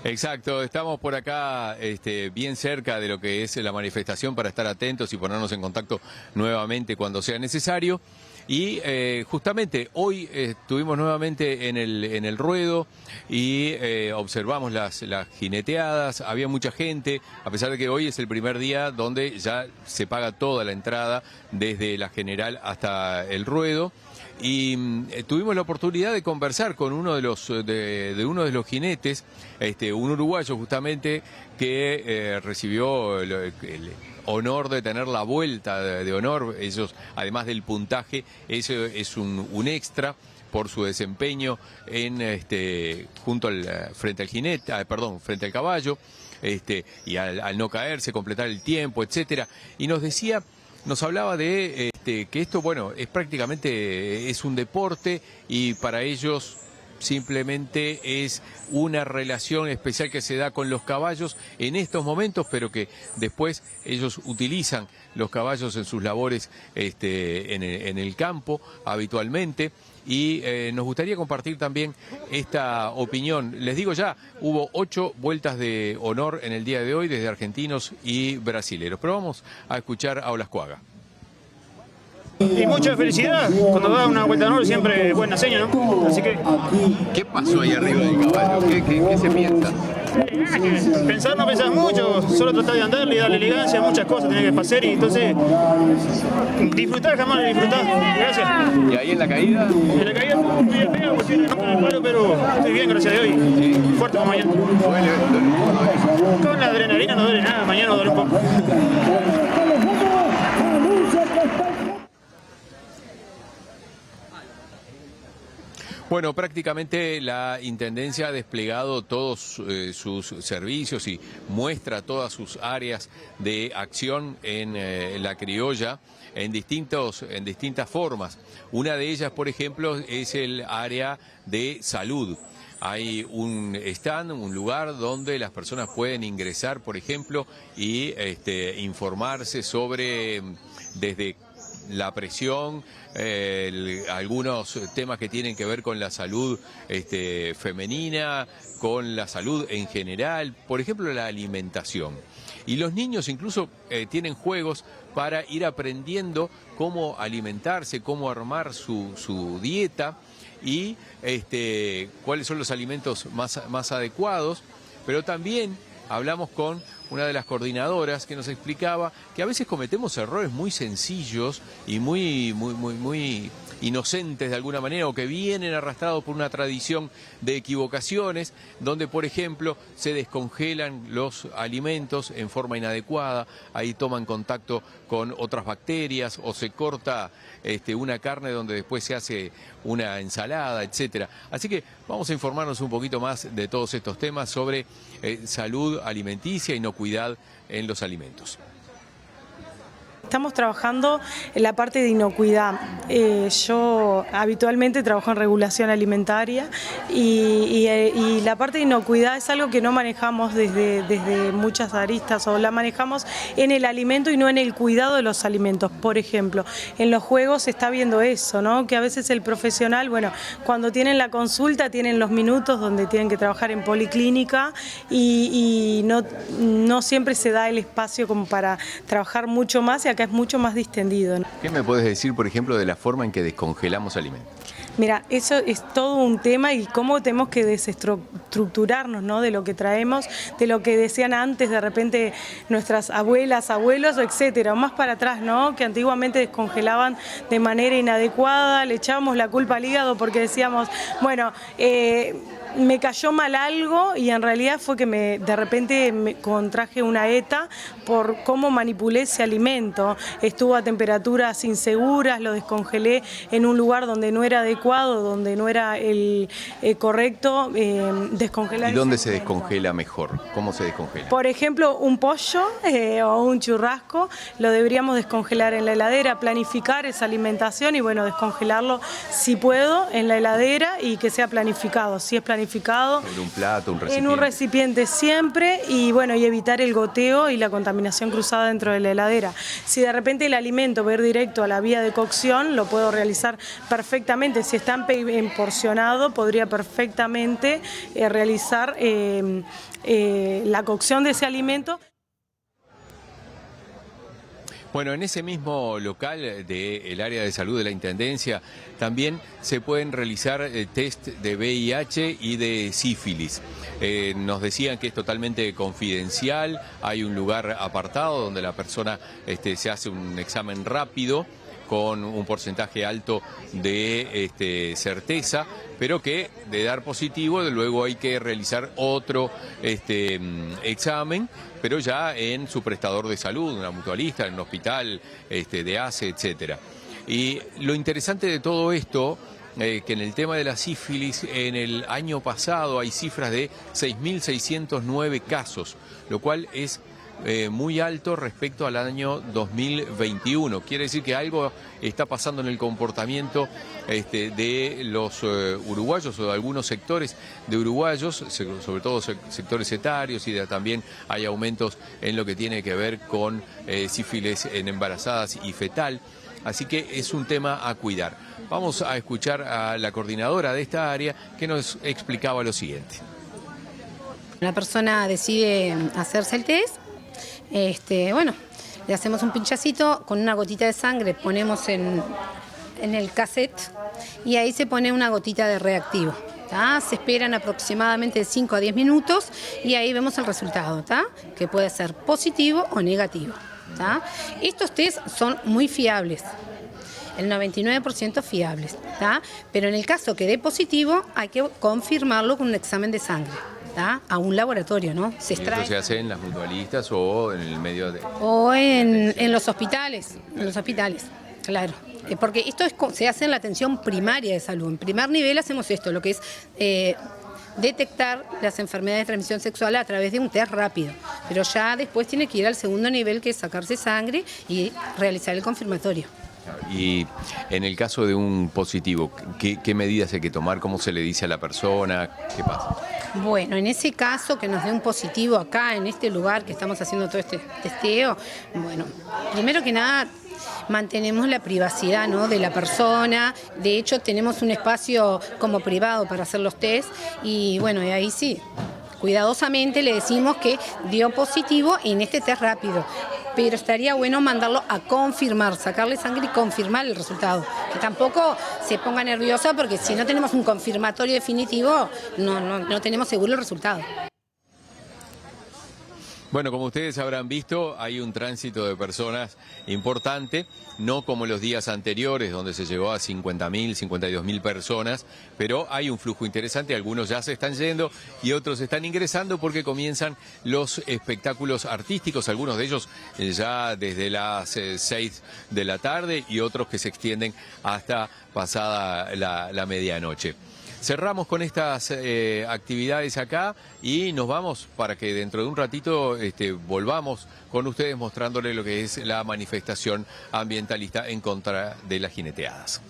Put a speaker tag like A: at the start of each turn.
A: Exacto, estamos por acá bien cerca de lo que es la manifestación para estar atentos y ponernos en contacto nuevamente cuando sea necesario. Y justamente hoy estuvimos nuevamente en el ruedo y observamos las jineteadas. Había mucha gente, a pesar de que hoy es el primer día donde ya se paga toda la entrada desde la General hasta el ruedo. Y tuvimos la oportunidad de conversar con uno de los jinetes, un uruguayo justamente que recibió el honor de tener la vuelta de honor. Ellos, además del puntaje, eso es un extra por su desempeño frente al jinete, frente al caballo, y al no caerse, completar el tiempo, etcétera. Y nos hablaba de que esto, bueno, es un deporte y para ellos simplemente es una relación especial que se da con los caballos en estos momentos, pero que después ellos utilizan los caballos en sus labores en el campo habitualmente. Y nos gustaría compartir también esta opinión. Les digo ya, hubo 8 vueltas de honor en el día de hoy desde argentinos y brasileros. Pero vamos a escuchar a Olascuaga.
B: Y mucha felicidad, cuando da una vuelta de honor siempre buena seña, ¿no? Así que...
A: ¿Qué pasó ahí arriba del caballo? ¿Qué se piensa?
B: Pensar no pensás mucho, solo tratar de andarle y darle elegancia, muchas cosas tenés que pasar y entonces disfrutar, jamás disfrutar. Gracias.
A: ¿Y ahí en la caída?
B: En la caída me había pegado porque no con el palo, pero estoy bien, gracias a Dios. Sí. Fuerte como mañana.
A: ¿Duele?
B: Con la adrenalina no duele nada, mañana duele un poco.
A: Bueno, prácticamente la Intendencia ha desplegado todos sus servicios y muestra todas sus áreas de acción en la criolla en distintas formas. Una de ellas, por ejemplo, es el área de salud. Hay un stand, un lugar donde las personas pueden ingresar, por ejemplo, y informarse sobre desde la presión, algunos temas que tienen que ver con la salud femenina, con la salud en general, por ejemplo la alimentación. Y los niños incluso tienen juegos para ir aprendiendo cómo alimentarse, cómo armar su dieta y cuáles son los alimentos más adecuados, pero también hablamos con una de las coordinadoras que nos explicaba que a veces cometemos errores muy sencillos y muy inocentes de alguna manera, o que vienen arrastrados por una tradición de equivocaciones, donde por ejemplo se descongelan los alimentos en forma inadecuada, ahí toman contacto con otras bacterias, o se corta una carne donde después se hace una ensalada, etcétera. Así que vamos a informarnos un poquito más de todos estos temas sobre salud alimenticia, inocuidad en los alimentos.
C: Estamos trabajando en la parte de inocuidad. Yo habitualmente trabajo en regulación alimentaria y la parte de inocuidad es algo que no manejamos desde muchas aristas, o la manejamos en el alimento y no en el cuidado de los alimentos. Por ejemplo, en los juegos se está viendo eso, ¿no? Que a veces el profesional, bueno, cuando tienen la consulta tienen los minutos donde tienen que trabajar en policlínica y no siempre se da el espacio como para trabajar mucho más, y acá es mucho más distendido, ¿no?
A: ¿Qué me puedes decir, por ejemplo, de la forma en que descongelamos alimentos?
C: Mira, eso es todo un tema, y cómo tenemos que desestructurarnos, ¿no? De lo que traemos, de lo que decían antes de repente nuestras abuelas, abuelos, etcétera, o más para atrás, ¿no? Que antiguamente descongelaban de manera inadecuada, le echábamos la culpa al hígado porque decíamos, bueno, me cayó mal algo, y en realidad fue que de repente me contraje una ETA por cómo manipulé ese alimento. Estuvo a temperaturas inseguras, lo descongelé en un lugar donde no era adecuado, donde no era el correcto descongelar.
A: ¿Y dónde se descongela mejor? ¿Cómo se descongela?
C: Por ejemplo, un pollo o un churrasco lo deberíamos descongelar en la heladera, planificar esa alimentación y bueno, descongelarlo si puedo en la heladera y que sea planificado. Si es planificado planificado.
A: En un plato, un recipiente.
C: En un recipiente siempre y bueno, y evitar el goteo y la contaminación cruzada dentro de la heladera. Si de repente el alimento va a ir directo a la vía de cocción, lo puedo realizar perfectamente. Si está porcionado, podría perfectamente realizar la cocción de ese alimento.
A: Bueno, en ese mismo local del área de salud de la Intendencia también se pueden realizar test de VIH y de sífilis. Nos decían que es totalmente confidencial, hay un lugar apartado donde la persona se hace un examen rápido con un porcentaje alto de certeza, pero que de dar positivo luego hay que realizar otro examen, pero ya en su prestador de salud, una mutualista, en un hospital de ACE, etcétera. Y lo interesante de todo esto, que en el tema de la sífilis, en el año pasado hay cifras de 6.609 casos, lo cual es muy alto respecto al año 2021. Quiere decir que algo está pasando en el comportamiento de los uruguayos o de algunos sectores de uruguayos, sobre todo sectores etarios, y también hay aumentos en lo que tiene que ver con sífilis en embarazadas y fetal. Así que es un tema a cuidar. Vamos a escuchar a la coordinadora de esta área que nos explicaba lo siguiente.
D: La persona decide hacerse el test. Bueno, le hacemos un pinchacito con una gotita de sangre, ponemos en el cassette y ahí se pone una gotita de reactivo. ¿Tá? Se esperan aproximadamente de 5 a 10 minutos y ahí vemos el resultado, ¿tá? Que puede ser positivo o negativo. ¿Tá? Estos test son muy fiables, el 99% fiables, ¿tá? Pero en el caso que dé positivo hay que confirmarlo con un examen de sangre. ¿tá? A un laboratorio, ¿no? Se extrae.
A: ¿Esto se hace en las mutualistas o en el medio de...?
D: O en los hospitales, claro. Porque esto se hace en la atención primaria de salud. En primer nivel hacemos esto, lo que es detectar las enfermedades de transmisión sexual a través de un test rápido. Pero ya después tiene que ir al segundo nivel, que es sacarse sangre y realizar el confirmatorio.
A: Y en el caso de un positivo, ¿qué medidas hay que tomar? ¿Cómo se le dice a la persona? ¿Qué pasa?
D: Bueno, en ese caso que nos dé un positivo acá, en este lugar que estamos haciendo todo este testeo, bueno, primero que nada mantenemos la privacidad, ¿no?, de la persona. De hecho, tenemos un espacio como privado para hacer los test y bueno, y ahí sí, cuidadosamente le decimos que dio positivo en este test rápido. Pero estaría bueno mandarlo a confirmar, sacarle sangre y confirmar el resultado. Que tampoco se ponga nerviosa porque si no tenemos un confirmatorio definitivo, no tenemos seguro el resultado.
A: Bueno, como ustedes habrán visto, hay un tránsito de personas importante, no como los días anteriores, donde se llegó a 50.000, 52.000 personas, pero hay un flujo interesante, algunos ya se están yendo y otros están ingresando porque comienzan los espectáculos artísticos, algunos de ellos ya desde las 6 de la tarde y otros que se extienden hasta pasada la medianoche. Cerramos con estas actividades acá y nos vamos para que dentro de un ratito volvamos con ustedes mostrándoles lo que es la manifestación ambientalista en contra de las jineteadas.